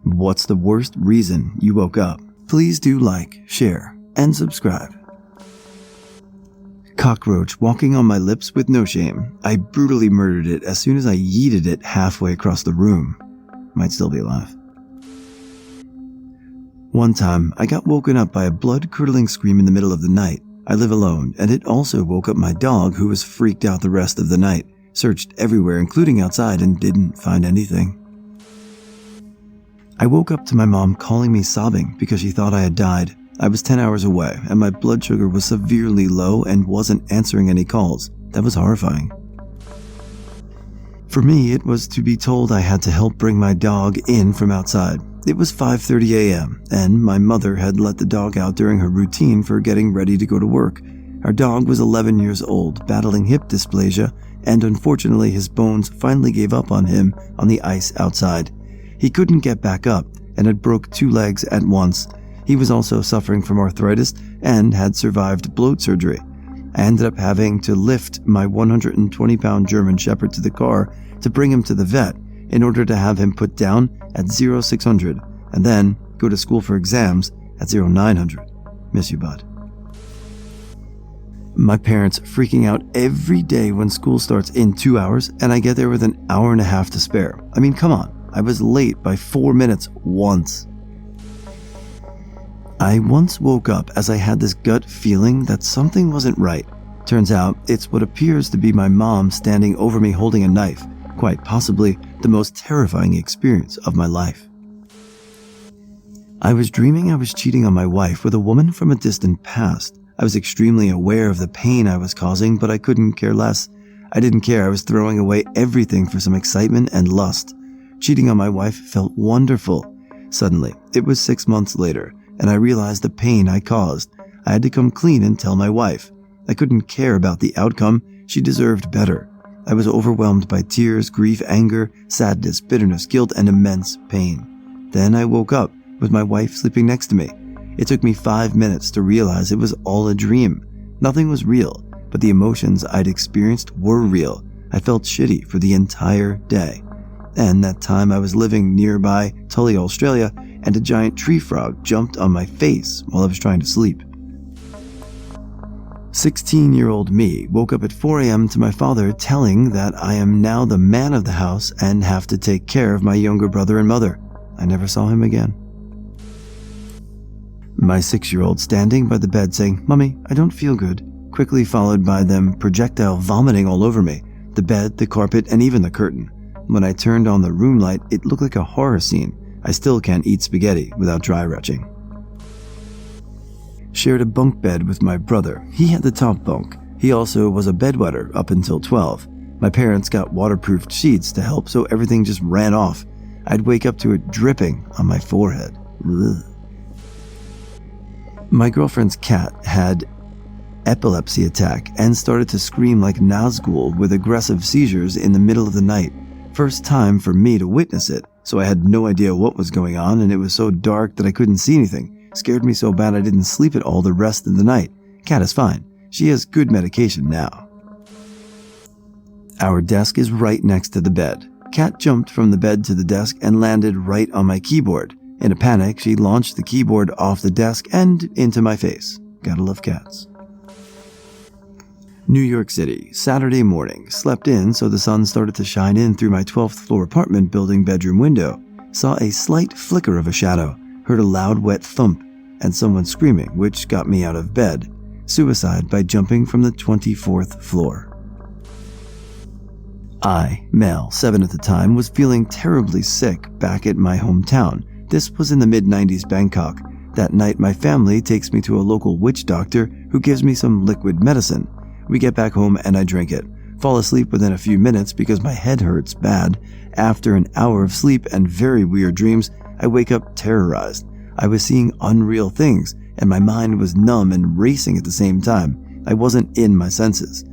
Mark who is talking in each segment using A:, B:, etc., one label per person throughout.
A: What's the worst reason you woke up? Please do like, share, and subscribe. Cockroach walking on my lips with no shame. I brutally murdered it as soon as I yeeted it halfway across the room. Might still be alive. One time, I got woken up by a blood-curdling scream in the middle of the night. I live alone, and it also woke up my dog, who was freaked out the rest of the night. Searched everywhere, including outside, and didn't find anything. I woke up to my mom calling me sobbing because she thought I had died. I was 10 hours away, and my blood sugar was severely low and wasn't answering any calls. That was horrifying. For me, it was to be told I had to help bring my dog in from outside. It was 5:30 a.m., and my mother had let the dog out during her routine for getting ready to go to work. Our dog was 11 years old, battling hip dysplasia, and unfortunately his bones finally gave up on him on the ice outside. He couldn't get back up and had broke 2 legs at once. He was also suffering from arthritis and had survived bloat surgery. I ended up having to lift my 120-pound German Shepherd to the car to bring him to the vet in order to have him put down at 0600 and then go to school for exams at 0900. Miss you, bud. My parents freaking out every day when school starts in 2 hours and I get there with an hour and a half to spare. I mean, come on. I was late by 4 minutes once. I once woke up as I had this gut feeling that something wasn't right. Turns out it's what appears to be my mom standing over me holding a knife. Quite possibly the most terrifying experience of my life. I was dreaming I was cheating on my wife with a woman from a distant past. I was extremely aware of the pain I was causing, but I couldn't care less. I didn't care. I was throwing away everything for some excitement and lust. Cheating on my wife felt wonderful. Suddenly, it was 6 months later, and I realized the pain I caused. I had to come clean and tell my wife. I couldn't care about the outcome. She deserved better. I was overwhelmed by tears, grief, anger, sadness, bitterness, guilt, and immense pain. Then I woke up with my wife sleeping next to me. It took me 5 minutes to realize it was all a dream. Nothing was real, but the emotions I'd experienced were real. I felt shitty for the entire day. And that time I was living nearby Tully, Australia, and a giant tree frog jumped on my face while I was trying to sleep. 16-year-old me woke up at 4 a.m. to my father telling that I am now the man of the house and have to take care of my younger brother and mother. I never saw him again. My 6-year-old standing by the bed saying, "Mommy, I don't feel good," quickly followed by them projectile vomiting all over me, the bed, the carpet, and even the curtain. When I turned on the room light, it looked like a horror scene. I still can't eat spaghetti without dry retching. Shared a bunk bed with my brother. He had the top bunk. He also was a bedwetter up until 12. My parents got waterproofed sheets to help, so everything just ran off. I'd wake up to it dripping on my forehead. Ugh. My girlfriend's cat had epilepsy attack and started to scream like Nazgul with aggressive seizures in the middle of the night. First time for me to witness it, so I had no idea what was going on, and it was so dark that I couldn't see anything. Scared me so bad I didn't sleep at all the rest of the night. Cat is fine. She has good medication now. Our desk is right next to the bed. Cat jumped from the bed to the desk and landed right on my keyboard. In a panic, she launched the keyboard off the desk and into my face. Gotta love cats. New York City, Saturday morning. Slept in so the sun started to shine in through my 12th floor apartment building bedroom window. Saw a slight flicker of a shadow. Heard a loud wet thump and someone screaming, which got me out of bed. Suicide by jumping from the 24th floor. I, male, 7 at the time, was feeling terribly sick back at my hometown. This was in the mid-90s Bangkok. That night my family takes me to a local witch doctor who gives me some liquid medicine. We get back home and I drink it. Fall asleep within a few minutes because my head hurts bad. After an hour of sleep and very weird dreams, I wake up terrorized. I was seeing unreal things, and my mind was numb and racing at the same time. I wasn't in my senses.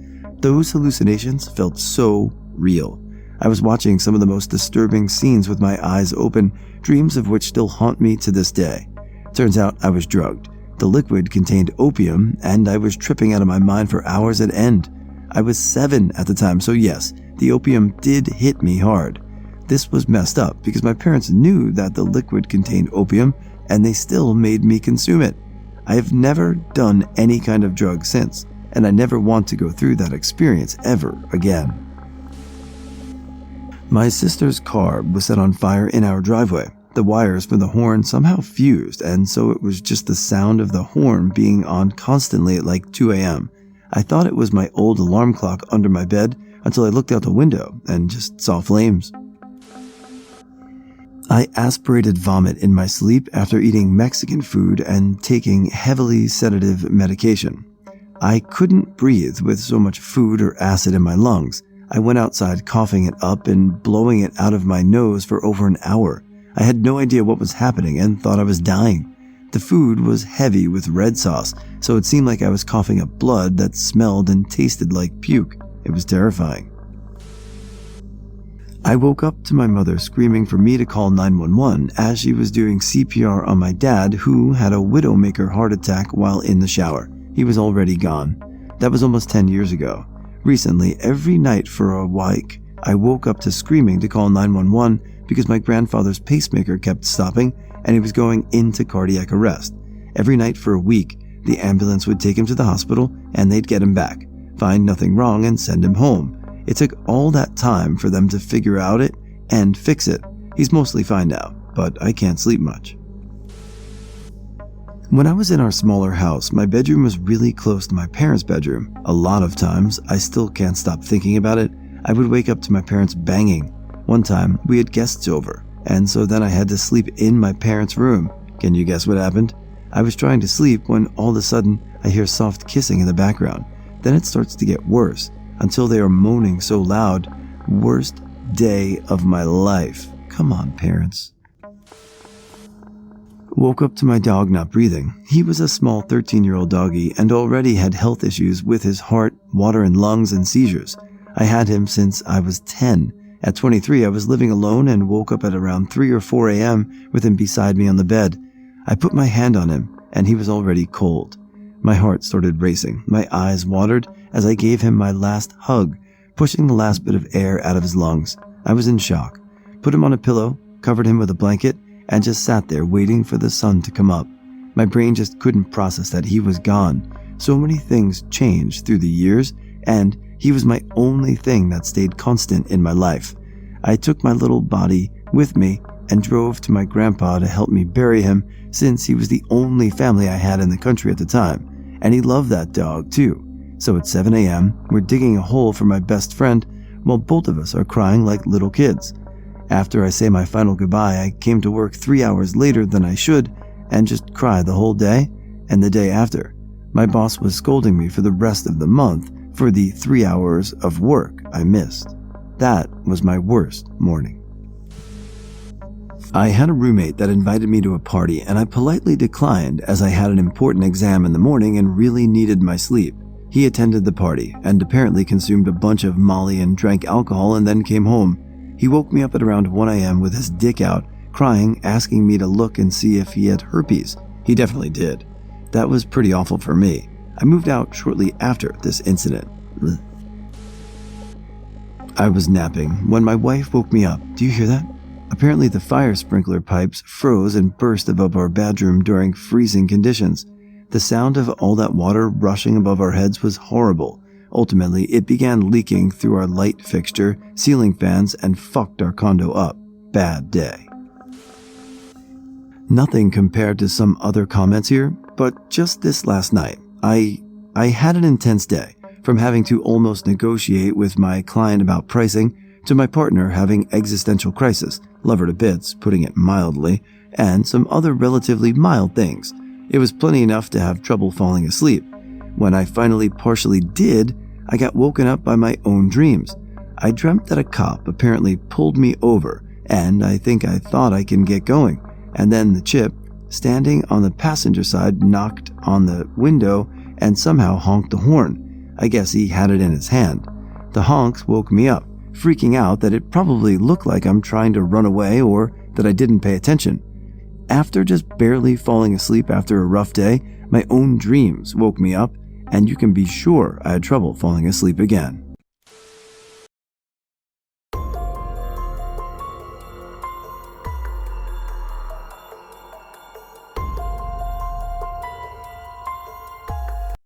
A: Those hallucinations felt so real. I was watching some of the most disturbing scenes with my eyes open, dreams of which still haunt me to this day. Turns out I was drugged. The liquid contained opium, and I was tripping out of my mind for hours at end. I was 7 at the time, so yes, the opium did hit me hard. This was messed up because my parents knew that the liquid contained opium and they still made me consume it. I have never done any kind of drug since, and I never want to go through that experience ever again. My sister's car was set on fire in our driveway. The wires for the horn somehow fused, and so it was just the sound of the horn being on constantly at like 2 a.m. I thought it was my old alarm clock under my bed until I looked out the window and just saw flames. I aspirated vomit in my sleep after eating Mexican food and taking heavily sedative medication. I couldn't breathe with so much food or acid in my lungs. I went outside coughing it up and blowing it out of my nose for over an hour. I had no idea what was happening and thought I was dying. The food was heavy with red sauce, so it seemed like I was coughing up blood that smelled and tasted like puke. It was terrifying. I woke up to my mother screaming for me to call 911 as she was doing CPR on my dad, who had a widowmaker heart attack while in the shower. He was already gone. That was almost 10 years ago. Recently, every night for a week, I woke up to screaming to call 911 because my grandfather's pacemaker kept stopping and he was going into cardiac arrest. Every night for a week, the ambulance would take him to the hospital and they'd get him back, find nothing wrong and send him home. It took all that time for them to figure out it and fix it. He's mostly fine now, but I can't sleep much. When I was in our smaller house, my bedroom was really close to my parents' bedroom. A lot of times, I still can't stop thinking about it, I would wake up to my parents banging. One time, we had guests over, and so then I had to sleep in my parents' room. Can you guess what happened? I was trying to sleep when all of a sudden, I hear soft kissing in the background. Then it starts to get worse, until they are moaning so loud. Worst day of my life. Come on, parents. Woke up to my dog not breathing. He was a small 13-year-old doggy and already had health issues with his heart, water in lungs, and seizures. I had him since I was 10. At 23, I was living alone and woke up at around 3 or 4 a.m. with him beside me on the bed. I put my hand on him, and he was already cold. My heart started racing. My eyes watered as I gave him my last hug, pushing the last bit of air out of his lungs. I was in shock. Put him on a pillow, covered him with a blanket, and just sat there waiting for the sun to come up. My brain just couldn't process that he was gone. So many things changed through the years, and he was my only thing that stayed constant in my life. I took my little body with me and drove to my grandpa to help me bury him, since he was the only family I had in the country at the time, and he loved that dog too. So at 7 a.m., we're digging a hole for my best friend while both of us are crying like little kids. After I say my final goodbye, I came to work 3 hours later than I should and just cried the whole day and the day after. My boss was scolding me for the rest of the month for the 3 hours of work I missed. That was my worst morning. I had a roommate that invited me to a party and I politely declined as I had an important exam in the morning and really needed my sleep. He attended the party and apparently consumed a bunch of Molly and drank alcohol and then came home. He woke me up at around 1 a.m. with his dick out, crying, asking me to look and see if he had herpes. He definitely did. That was pretty awful for me. I moved out shortly after this incident. I was napping when my wife woke me up. Do you hear that? Apparently the fire sprinkler pipes froze and burst above our bedroom during freezing conditions. The sound of all that water rushing above our heads was horrible. Ultimately, it began leaking through our light fixture, ceiling fans, and fucked our condo up. Bad day. Nothing compared to some other comments here, but just this last night, I had an intense day, from having to almost negotiate with my client about pricing, to my partner having existential crisis, love her to bits, putting it mildly, and some other relatively mild things. It was plenty enough to have trouble falling asleep. When I finally partially did, I got woken up by my own dreams. I dreamt that a cop apparently pulled me over, and I thought I can get going. And then the chip, standing on the passenger side, knocked on the window and somehow honked the horn. I guess he had it in his hand. The honks woke me up, freaking out that it probably looked like I'm trying to run away or that I didn't pay attention. After just barely falling asleep after a rough day, my own dreams woke me up, and you can be sure I had trouble falling asleep again.